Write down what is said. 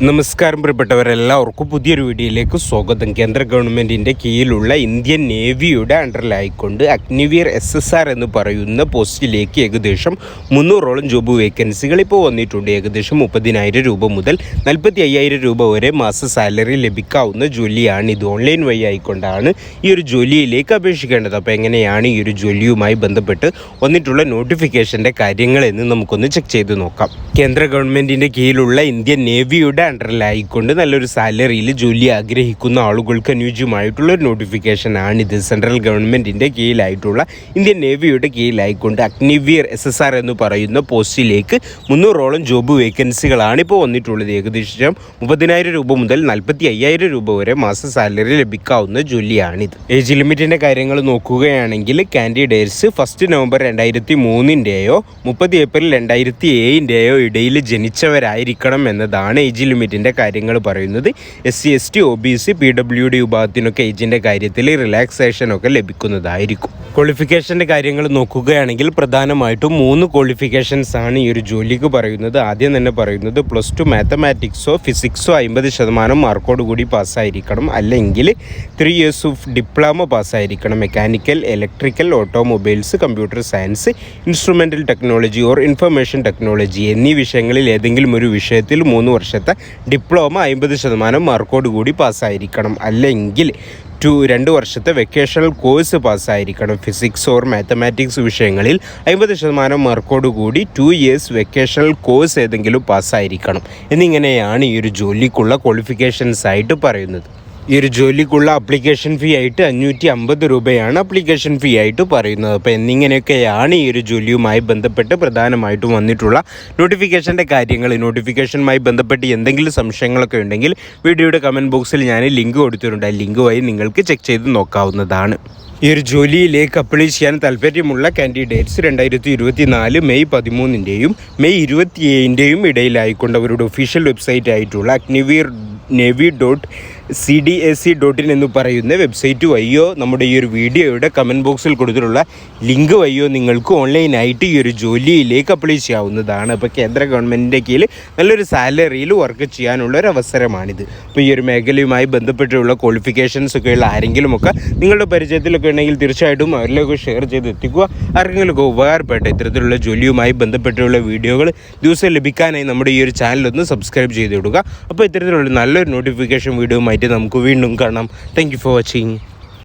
നമസ്കാരം പ്രിയപ്പെട്ടവരെല്ലാവർക്കും പുതിയൊരു വീഡിയോയിലേക്ക് സ്വാഗതം. കേന്ദ്ര ഗവൺമെൻറ്റിൻ്റെ കീഴിലുള്ള ഇന്ത്യൻ നേവിയുടെ അണ്ടറിലായിക്കൊണ്ട് അഗ്നിവീർ SSR എന്ന് പറയുന്ന പോസ്റ്റിലേക്ക് ഏകദേശം 300ഓളം ജോബ് വേക്കൻസികൾ ഇപ്പോൾ വന്നിട്ടുണ്ട്. ഏകദേശം 30,000 രൂപ മുതൽ 45,000 രൂപ വരെ മാസ സാലറി ലഭിക്കാവുന്ന ജോലിയാണ്. ഇത് ഓൺലൈൻ വഴി ആയിക്കൊണ്ടാണ് ഈ ഒരു ജോലിയിലേക്ക് അപേക്ഷിക്കേണ്ടത്. അപ്പോൾ എങ്ങനെയാണ് ഈ ഒരു ജോലിയുമായി ബന്ധപ്പെട്ട് വന്നിട്ടുള്ള നോട്ടിഫിക്കേഷൻ്റെ കാര്യങ്ങളെന്ന് നമുക്കൊന്ന് ചെക്ക് ചെയ്ത് നോക്കാം. കേന്ദ്ര ഗവൺമെൻറ്റിൻ്റെ കീഴിലുള്ള ഇന്ത്യൻ നേവിയുടെ അണ്ടറിലായിക്കൊണ്ട് നല്ലൊരു സാലറിയിൽ ജോലി ആഗ്രഹിക്കുന്ന ആളുകൾക്ക് അനുയോജ്യമായിട്ടുള്ള ഒരു നോട്ടിഫിക്കേഷനാണിത്. സെൻട്രൽ ഗവൺമെൻറ്റിൻ്റെ കീഴിലായിട്ടുള്ള ഇന്ത്യൻ നേവിയുടെ കീഴിലായിക്കൊണ്ട് അഗ്നിവീർ SSR എന്ന് പറയുന്ന പോസ്റ്റിലേക്ക് 300ഓളം ജോബ് വേക്കൻസികളാണ് ഇപ്പോൾ വന്നിട്ടുള്ളത്. ഏകദേശം 30,000 രൂപ മുതൽ 45,000 രൂപ വരെ മാസ സാലറി ലഭിക്കാവുന്ന ജോലിയാണിത്. ഏജ് ലിമിറ്റിൻ്റെ കാര്യങ്ങൾ നോക്കുകയാണെങ്കിൽ കാൻഡിഡേറ്റ്സ് 1 നവംബർ 2003 30 ഏപ്രിൽ 2007 ഇടയിൽ ജനിച്ചവരായിരിക്കണം എന്നതാണ് ഏജ് ലിമിറ്റിൻ്റെ കാര്യങ്ങൾ പറയുന്നത്. SC ST OBC PWD വിഭാഗത്തിനൊക്കെ ഏജിൻ്റെ കാര്യത്തിൽ റിലാക്സേഷനൊക്കെ ലഭിക്കുന്നതായിരിക്കും. ക്വാളിഫിക്കേഷൻ്റെ കാര്യങ്ങൾ നോക്കുകയാണെങ്കിൽ പ്രധാനമായിട്ടും 3 ക്വാളിഫിക്കേഷൻസ് ആണ് ഈ ഒരു ജോലിക്ക് പറയുന്നത്. ആദ്യം തന്നെ പറയുന്നത് +2 മാത്തമാറ്റിക്സോ ഫിസിക്സോ 50% മാർക്കോട് കൂടി പാസ്സായിരിക്കണം, അല്ലെങ്കിൽ 3 ഇയേഴ്സ് ഓഫ് ഡിപ്ലോമ പാസ്സായിരിക്കണം. Mechanical, electrical, automobiles, computer science, instrumental technology or information technology എന്നീ വിഷയങ്ങളിൽ ഏതെങ്കിലും ഒരു വിഷയത്തിൽ 3 വർഷത്തെ ഡിപ്ലോമ 50% മാർക്കോട് കൂടി പാസ്സായിരിക്കണം, അല്ലെങ്കിൽ 2 വർഷത്തെ വെക്കേഷണൽ കോഴ്സ് പാസ്സായിരിക്കണം. ഫിസിക്സ് ഓർ മാത്തമാറ്റിക്സ് വിഷയങ്ങളിൽ 50% മാർക്കോട് കൂടി 2 ഇയേഴ്സ് വെക്കേഷണൽ കോഴ്സ് ഏതെങ്കിലും പാസ്സായിരിക്കണം എന്നിങ്ങനെയാണ് ഈ ഒരു ജോലിക്കുള്ള ക്വാളിഫിക്കേഷൻസ് ആയിട്ട് പറയുന്നത്. ഈ ഒരു ജോലിക്കുള്ള അപ്ലിക്കേഷൻ ഫീ ആയിട്ട് 550 രൂപയാണ് അപ്ലിക്കേഷൻ ഫീ ആയിട്ട് പറയുന്നത്. അപ്പോൾ എന്നിങ്ങനെയൊക്കെയാണ് ഈ ഒരു ജോലിയുമായി ബന്ധപ്പെട്ട് പ്രധാനമായിട്ടും വന്നിട്ടുള്ള നോട്ടിഫിക്കേഷൻ്റെ കാര്യങ്ങൾ. നോട്ടിഫിക്കേഷനുമായി ബന്ധപ്പെട്ട് എന്തെങ്കിലും സംശയങ്ങളൊക്കെ ഉണ്ടെങ്കിൽ വീഡിയോയുടെ കമൻറ്റ് ബോക്സിൽ ഞാൻ ലിങ്ക് കൊടുത്തിട്ടുണ്ട്. ആ ലിങ്ക് വഴി നിങ്ങൾക്ക് ചെക്ക് ചെയ്ത് നോക്കാവുന്നതാണ്. ഈ ഒരു ജോലിയിലേക്ക് അപ്ലൈ ചെയ്യാൻ താല്പര്യമുള്ള കാൻഡിഡേറ്റ്സ് 2024 മെയ് 13 മെയ് 27 ഇടയിലായിക്കൊണ്ട് അവരുടെ ഒഫീഷ്യൽ വെബ്സൈറ്റ് ആയിട്ടുള്ള agnivir.cdac.in എന്ന് പറയുന്ന വെബ്സൈറ്റ് വഴിയോ നമ്മുടെ ഈ ഒരു വീഡിയോയുടെ കമൻറ്റ് ബോക്സിൽ കൊടുത്തിട്ടുള്ള ലിങ്ക് വഴിയോ നിങ്ങൾക്ക് ഓൺലൈനായിട്ട് ഈ ഒരു ജോലിയിലേക്ക് അപ്ലൈ ചെയ്യാവുന്നതാണ്. അപ്പോൾ കേന്ദ്ര ഗവൺമെൻറ്റിൻ്റെ കീഴിൽ നല്ലൊരു സാലറിയിൽ വർക്ക് ചെയ്യാനുള്ള ഒരു അവസരമാണിത്. അപ്പോൾ ഈ ഒരു മേഖലയുമായി ബന്ധപ്പെട്ടുള്ള ക്വാളിഫിക്കേഷൻസ് ഒക്കെയുള്ള ആരെങ്കിലുമൊക്കെ നിങ്ങളുടെ പരിചയത്തിലൊക്കെ ഉണ്ടെങ്കിൽ തീർച്ചയായിട്ടും അവരിലേക്ക് ഷെയർ ചെയ്ത് എത്തിക്കുക. ആർക്കെങ്കിലുമൊക്കെ ഉപകാരപ്പെട്ട ഇത്തരത്തിലുള്ള ജോലിയുമായി ബന്ധപ്പെട്ടുള്ള വീഡിയോകൾ ദിവസം ലഭിക്കാനായി നമ്മുടെ ഈ ഒരു ചാനലൊന്ന് സബ്സ്ക്രൈബ് ചെയ്തിടുക. അപ്പോൾ ഇത്തരത്തിലുള്ള നല്ലൊരു നോട്ടിഫിക്കേഷൻ വീഡിയോയുമായിട്ട് നമുക്ക് വീണ്ടും കാണാം. Thank you for watching.